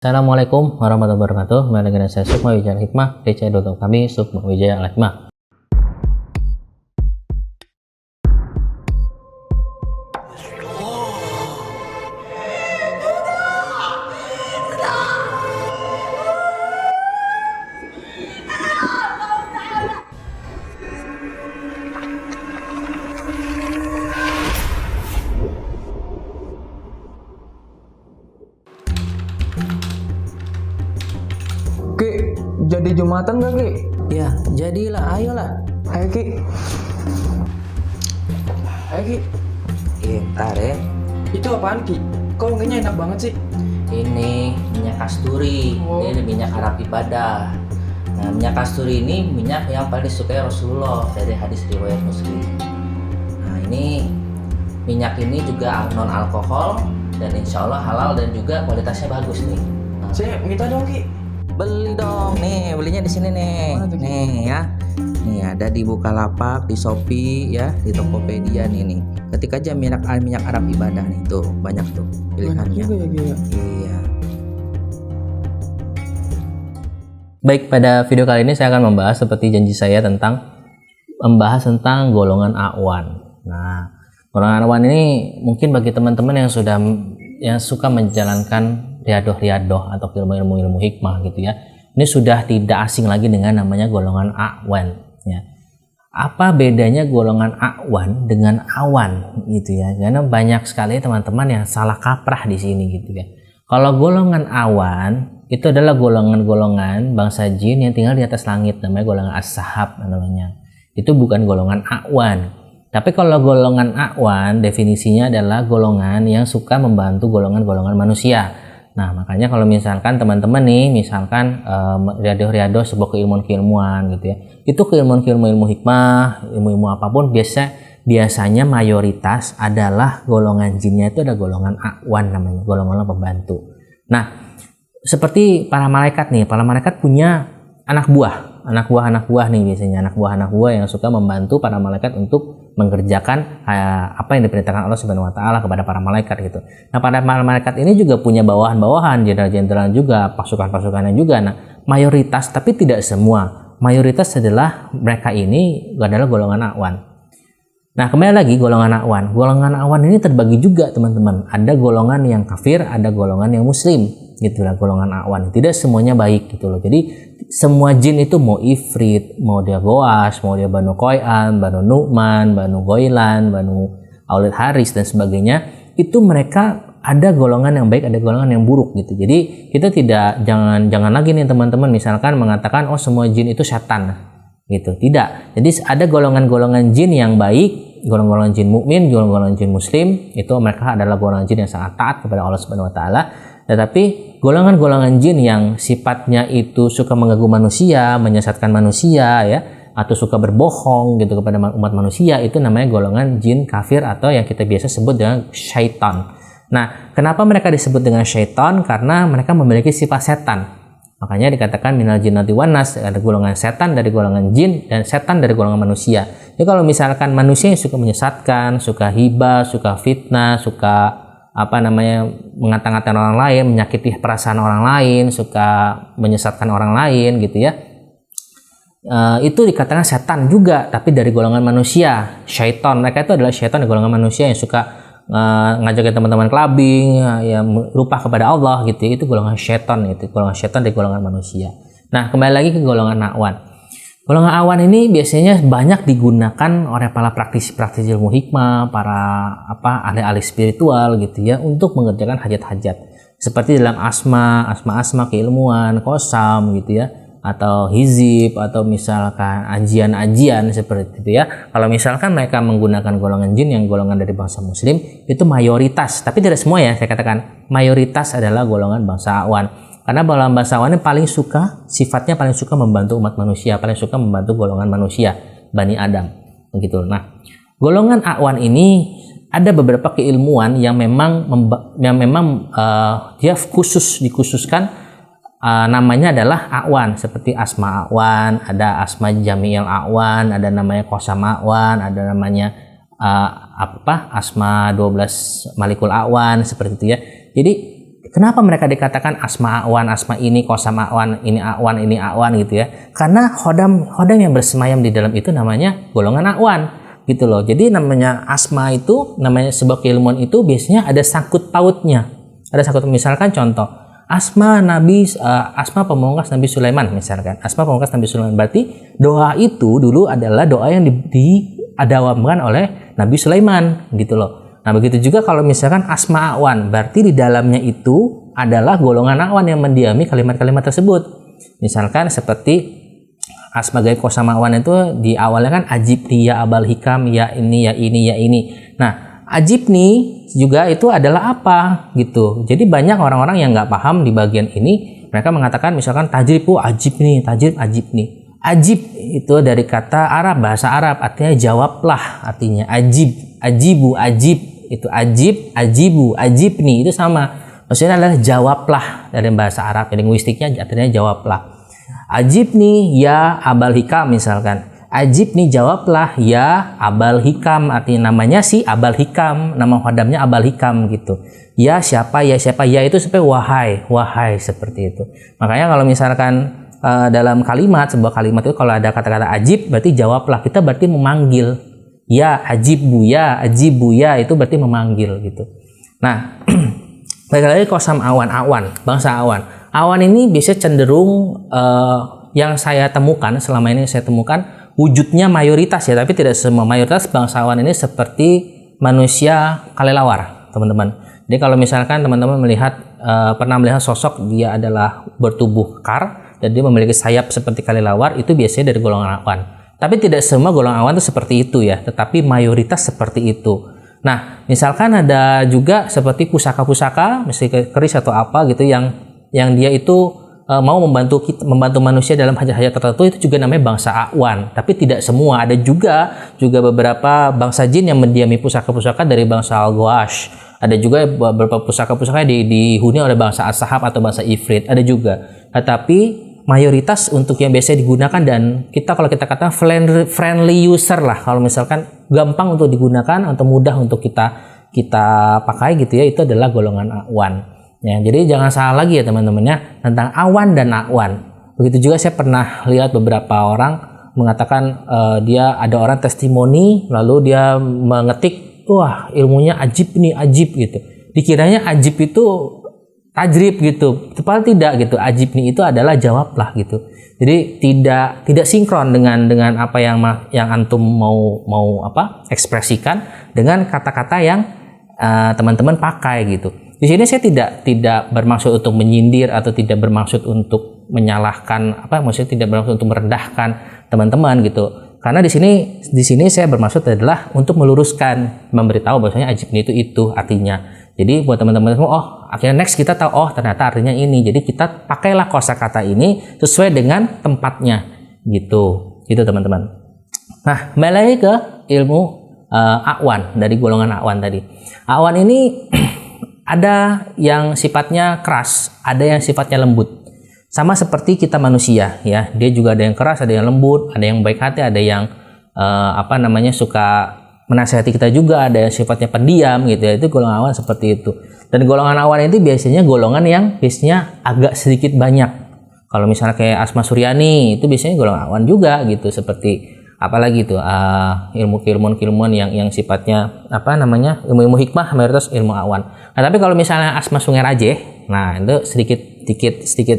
Assalamualaikum warahmatullahi wabarakatuh. Kembali dengan saya Sukma Wijaya Al-Hikmah di channel kami Sukma Wijaya Al-Hikmah. Ki, jadi Jumatan gak Ki? Ya, jadilah, ayolah. Ayo Ki. Ayo Ki. Ntar ya. Itu apaan Ki? Kok wanginya enak banget sih? Ini minyak kasturi. Oh. Ini minyak Arab ibadah. Nah, minyak kasturi ini minyak yang paling disukai Rasulullah dari hadis riwayat Muslim. Nah, ini minyak ini juga non alkohol dan insya Allah halal dan juga kualitasnya bagus nih. Nah, Saya minta dong Ki. beli dong, nih belinya di sini nih. Mana tuh, Ki? Nih ya. Nih ada di Bukalapak, di Shopee ya, di Tokopedia nih. Ketik aja minyak Arab ibadah nih, tuh banyak tuh Banyak pilihannya. juga ya Ki ya. Iya. Baik, pada video kali ini saya akan membahas seperti janji saya membahas tentang golongan A'wan. Nah, golongan A'wan ini mungkin bagi teman-teman yang suka menjalankan riadoh atau ilmu hikmah gitu ya. Ini sudah tidak asing lagi dengan namanya golongan A'wan ya. Apa bedanya golongan A'wan dengan Awan gitu ya? Karena banyak sekali teman-teman yang salah kaprah di sini gitu ya. Kalau golongan Awan itu adalah golongan-golongan bangsa jin yang tinggal di atas langit, namanya golongan as-sahab namanya. Itu bukan golongan A'wan. Tapi kalau golongan A'wan definisinya adalah golongan yang suka membantu golongan-golongan manusia. Nah, makanya kalau misalkan teman-teman nih, misalkan riadoh sebuah keilmuan gitu ya. Itu keilmuan ilmu hikmah, ilmu apapun biasanya mayoritas adalah golongan jinnya itu ada golongan A'wan namanya, golongan pembantu. Nah, seperti para malaikat nih, para malaikat punya anak buah nih biasanya, anak buah yang suka membantu para malaikat untuk mengerjakan apa yang diperintahkan Allah Subhanahu wa taala kepada para malaikat gitu. Nah, para malaikat ini juga punya bawahan-bawahan, jenderal-jenderal juga, pasukan-pasukannya juga. Nah, mayoritas tapi tidak semua. Mayoritas adalah mereka ini adalah golongan A'wan. Nah, kembali lagi golongan A'wan. Golongan A'wan ini terbagi juga, teman-teman. Ada golongan yang kafir, ada golongan yang muslim. Gitulah golongan A'wan. Tidak semuanya baik gitu loh. Jadi semua jin itu mau ifrit, mau dia goas, mau dia Banu Qoyan, Banu Nu'man, Banu Goilan, Banu Aulid Haris dan sebagainya, itu mereka ada golongan yang baik, ada golongan yang buruk gitu. Jadi kita jangan lagi nih teman-teman misalkan mengatakan oh semua jin itu setan gitu. Tidak. Jadi ada golongan-golongan jin yang baik, golongan-golongan jin mukmin, golongan-golongan jin muslim, itu mereka adalah golongan jin yang sangat taat kepada Allah Subhanahu wa taala. Tetapi golongan-golongan jin yang sifatnya itu suka mengganggu manusia, menyesatkan manusia ya, atau suka berbohong gitu kepada umat manusia, itu namanya golongan jin kafir atau yang kita biasa sebut dengan syaitan. Nah, kenapa mereka disebut dengan syaitan? Karena mereka memiliki sifat setan. Makanya dikatakan minal jinnati wan nas, ada golongan setan dari golongan jin dan setan dari golongan manusia. Jadi kalau misalkan manusia yang suka menyesatkan, suka hibah, suka fitnah, suka mengata-ngatain orang lain, menyakiti perasaan orang lain, suka menyesatkan orang lain gitu ya, itu dikatakan setan juga, tapi dari golongan manusia, syaitan. Mereka itu adalah syaitan dari golongan manusia yang suka ngajakin teman-teman clubbing, ya lupa kepada Allah gitu ya. Itu golongan syaitan, itu golongan syaitan dari golongan manusia. Nah, kembali lagi ke golongan A'wan. Golongan A'wan ini biasanya banyak digunakan oleh para praktisi ilmu hikmah, para ahli-ahli spiritual gitu ya, untuk mengerjakan hajat-hajat. Seperti dalam asma keilmuan, qasam gitu ya, atau hizib, atau misalkan ajian-ajian seperti itu ya. Kalau misalkan mereka menggunakan golongan jin yang golongan dari bangsa muslim, itu mayoritas, tapi tidak semua ya, saya katakan mayoritas adalah golongan bangsa A'wan. Karena bangsa A'wan ini sifatnya paling suka membantu umat manusia, paling suka membantu golongan manusia, Bani Adam, begitu. Nah, golongan A'wan ini ada beberapa keilmuan yang memang dia dikhususkan, namanya adalah A'wan, seperti asma A'wan, ada asma Jami'il A'wan, ada namanya qasam A'wan, ada namanya asma 12 Malikul A'wan, seperti itu ya. Jadi Kenapa mereka dikatakan asma awan, asma ini, kosam awan, ini awan gitu ya? Karena hodam yang bersemayam di dalam itu namanya golongan awan gitu loh. Jadi namanya asma itu, namanya sebuah keilmuan itu biasanya ada sangkut pautnya. Ada sangkut, misalkan contoh asma pemungkas Nabi Sulaiman misalkan. Asma pemungkas Nabi Sulaiman berarti doa itu dulu adalah doa yang diadawamkan oleh Nabi Sulaiman gitu loh. Nah begitu juga kalau misalkan asma awan, berarti di dalamnya itu adalah golongan awan yang mendiami kalimat-kalimat tersebut. Misalkan seperti asma gaib kosam awan itu di awalnya kan ajibni ya abal hikam, ya ini ya ini ya ini. Nah ajibni juga itu adalah apa gitu. Jadi banyak orang-orang yang nggak paham di bagian ini, mereka mengatakan misalkan tajribu ajibni, tajrib ajibni. Ajib itu dari kata Arab, bahasa Arab, artinya jawablah, artinya ajib, ajibu, ajib, itu ajib, ajibu, ajibni, itu sama, maksudnya adalah jawablah dari bahasa Arab, linguistiknya artinya jawablah. Ajibni ya abal hikam misalkan, ajibni jawablah ya abal hikam, artinya namanya si abal hikam, nama khodamnya abal hikam gitu. Ya siapa, ya itu seperti wahai seperti itu. Makanya kalau misalkan dalam kalimat, sebuah kalimat itu kalau ada kata-kata ajib berarti jawablah, kita berarti memanggil. Ya ajibu ya itu berarti memanggil gitu. Nah balik lagi kosam awan, bangsa awan. Awan ini biasanya cenderung yang saya temukan selama ini, saya temukan wujudnya mayoritas ya, tapi tidak semua. Mayoritas bangsa awan ini seperti manusia kalelawar teman-teman. Jadi kalau misalkan teman-teman pernah melihat sosok dia adalah bertubuh kar dan dia memiliki sayap seperti kelelawar, itu biasanya dari golongan awan. Tapi tidak semua golongan awan itu seperti itu ya, tetapi mayoritas seperti itu. Nah, misalkan ada juga seperti pusaka-pusaka, mesti keris atau apa gitu yang dia itu mau membantu manusia dalam hajat-hajat tertentu, itu juga namanya bangsa awan. Tapi tidak semua, ada juga beberapa bangsa jin yang mendiami pusaka-pusaka dari bangsa al-Ghawash. Ada juga beberapa pusaka-pusaka dihuni oleh bangsa as-Sahab atau bangsa Ifrit, ada juga. Tetapi mayoritas untuk yang biasa digunakan, dan kalau kita katakan friendly user lah, kalau misalkan gampang untuk digunakan atau mudah untuk kita pakai gitu ya, itu adalah golongan awan ya. Jadi jangan salah lagi ya teman-temannya tentang awan dan awan. Begitu juga saya pernah lihat beberapa orang mengatakan dia ada orang testimoni lalu dia mengetik, wah ilmunya ajib gitu, dikiranya ajib itu tajrib gitu, padahal tidak gitu. Ajibni itu adalah jawablah gitu. Jadi tidak sinkron dengan apa yang antum mau ekspresikan dengan kata-kata yang teman-teman pakai gitu. Di sini saya tidak bermaksud untuk menyindir atau tidak bermaksud untuk menyalahkan maksudnya tidak bermaksud untuk merendahkan teman-teman gitu. Karena di sini saya bermaksud adalah untuk meluruskan, memberitahu bahwasanya ajibni itu artinya. Jadi buat teman-teman semua, akhirnya next kita tahu, ternyata artinya ini. Jadi kita pakailah kosakata ini sesuai dengan tempatnya gitu teman-teman. Nah, kembali lagi ke ilmu awan, dari golongan awan tadi. Awan ini ada yang sifatnya keras, ada yang sifatnya lembut. Sama seperti kita manusia ya, dia juga ada yang keras, ada yang lembut, ada yang baik hati, ada yang suka menasihati kita juga, ada yang sifatnya pendiam gitu ya. Itu golongan awan seperti itu. Dan golongan awan itu biasanya golongan yang biasanya agak sedikit banyak. Kalau misalnya kayak Asma Suryani itu biasanya golongan awan juga gitu, seperti apalagi itu ilmu-ilmuan yang sifatnya ilmu-ilmu hikmah, mayoritas ilmu awan. Nah, tapi kalau misalnya Asma Sungai Rajeh, nah itu sedikit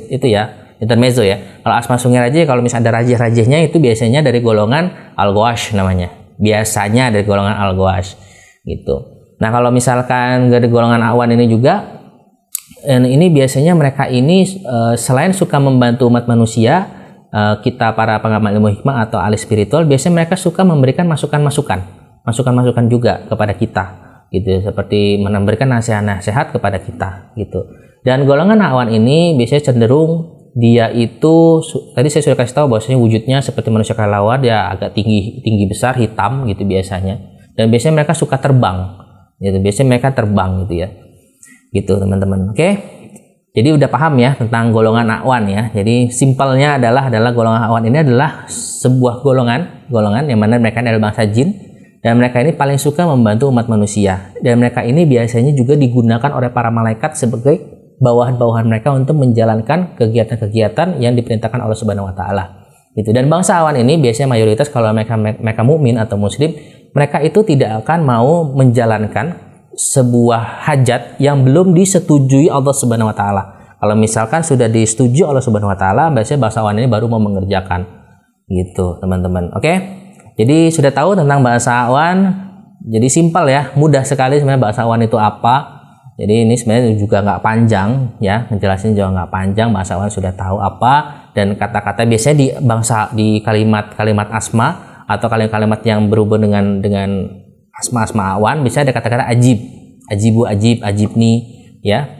itu ya, intermezzo ya. Kalau Asma Sungai Rajeh, kalau misalnya ada rajeh-rajehnya itu biasanya dari golongan al-Ghawash namanya. Biasanya dari golongan al-Ghawash gitu. Nah, kalau misalkan dari golongan awan ini juga, ini biasanya mereka ini selain suka membantu umat manusia, kita para pengamal ilmu hikmah atau ahli spiritual, biasanya mereka suka memberikan masukan juga kepada kita gitu, seperti memberikan nasihat-nasihat kepada kita gitu. Dan golongan awan ini biasanya cenderung dia itu, tadi saya sudah kasih tahu bahwasanya wujudnya seperti manusia kelelawar, dia agak tinggi besar, hitam gitu biasanya. Dan biasanya mereka suka terbang gitu, gitu ya. Gitu teman-teman. Oke. Jadi udah paham ya tentang golongan awan ya. Jadi simpelnya adalah golongan awan ini adalah sebuah golongan yang mana mereka adalah bangsa jin, dan mereka ini paling suka membantu umat manusia. Dan mereka ini biasanya juga digunakan oleh para malaikat sebagai bawahan-bawahan mereka untuk menjalankan kegiatan-kegiatan yang diperintahkan Allah Subhanahu wa taala. Gitu. Dan bangsa Awan ini biasanya mayoritas kalau mereka mukmin atau muslim, mereka itu tidak akan mau menjalankan sebuah hajat yang belum disetujui Allah Subhanahu wa taala. Kalau misalkan sudah disetujui Allah Subhanahu wa taala, biasanya bangsa Awan ini baru mau mengerjakan. Gitu, teman-teman. Oke? Jadi sudah tahu tentang bahasa Awan. Jadi simpel ya, mudah sekali sebenarnya bahasa Awan itu apa. Jadi ini sebenarnya juga nggak panjang ya, ngejelasin juga nggak panjang. Bahasa Awan sudah tahu apa, dan kata-kata biasanya di kalimat-kalimat asma atau kalimat-kalimat yang berhubung dengan asma-asma Awan, bisa ada kata-kata ajib, ajibu, ajib, ajibni ya.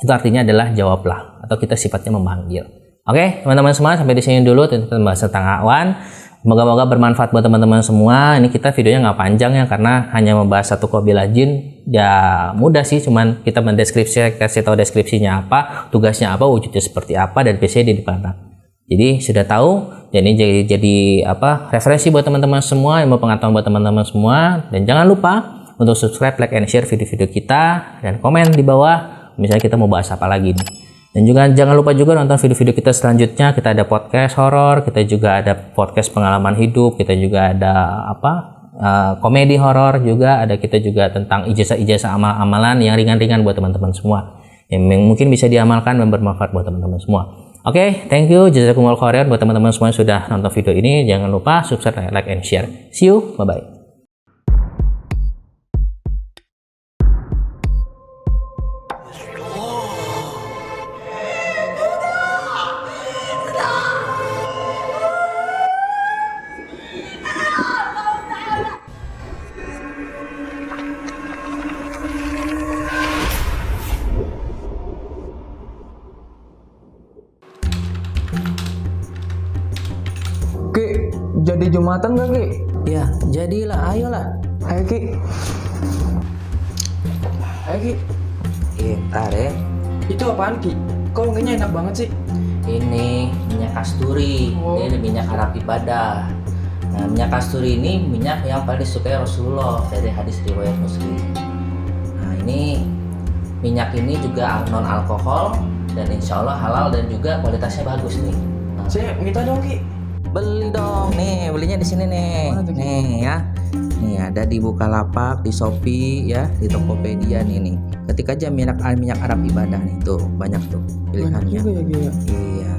Itu artinya adalah jawablah, atau kita sifatnya memanggil. Oke, teman-teman semua, sampai di sini dulu tentang bahasa tentang Awan. Moga-moga bermanfaat buat teman-teman semua. Ini kita videonya nggak panjang ya, karena hanya membahas satu kabilah jin. Ya mudah sih, cuman kita mendeskripsi, kasih tahu deskripsinya apa, tugasnya apa, wujudnya seperti apa, dan biasanya di depan. Jadi sudah tahu. Jadi referensi buat teman-teman semua, ilmu pengetahuan buat teman-teman semua. Dan jangan lupa untuk subscribe, like, and share video-video kita, dan komen di bawah. Misalnya kita mau bahas apa lagi nih. Dan juga jangan lupa juga nonton video-video kita selanjutnya. Kita ada podcast horor, kita juga ada podcast pengalaman hidup, kita juga ada komedi horor juga, ada kita juga tentang ijazah-ijazah amalan yang ringan-ringan buat teman-teman semua, yang mungkin bisa diamalkan dan bermanfaat buat teman-teman semua. Oke, thank you, jazakumullah khairan buat teman-teman semua yang sudah nonton video ini. Jangan lupa subscribe, like, and share. See you, bye-bye. Ki, jadi Jumatan gak Ki? Ya, jadilah, ayolah. Ayo Ki. Ayo Ki. Ntar ya. Itu apaan Ki? Kok wanginya enak banget sih? Ini minyak kasturi. Oh. Ini minyak Arab ibadah. Nah, minyak kasturi ini minyak yang paling disukai Rasulullah dari hadis riwayat Muslim. Nah, ini minyak ini juga non alkohol dan insya Allah halal, dan juga kualitasnya bagus nih. Nah, Saya minta dong Ki. beli dong nih, belinya di sini nih. Mana tuh, Ki? Nih ya. Nih ada di Bukalapak, di Shopee ya, di Tokopedia nih. Ketik aja minyak Arab ibadah nih, tuh banyak tuh Banyak pilihannya. juga ya Ki ya. Iya.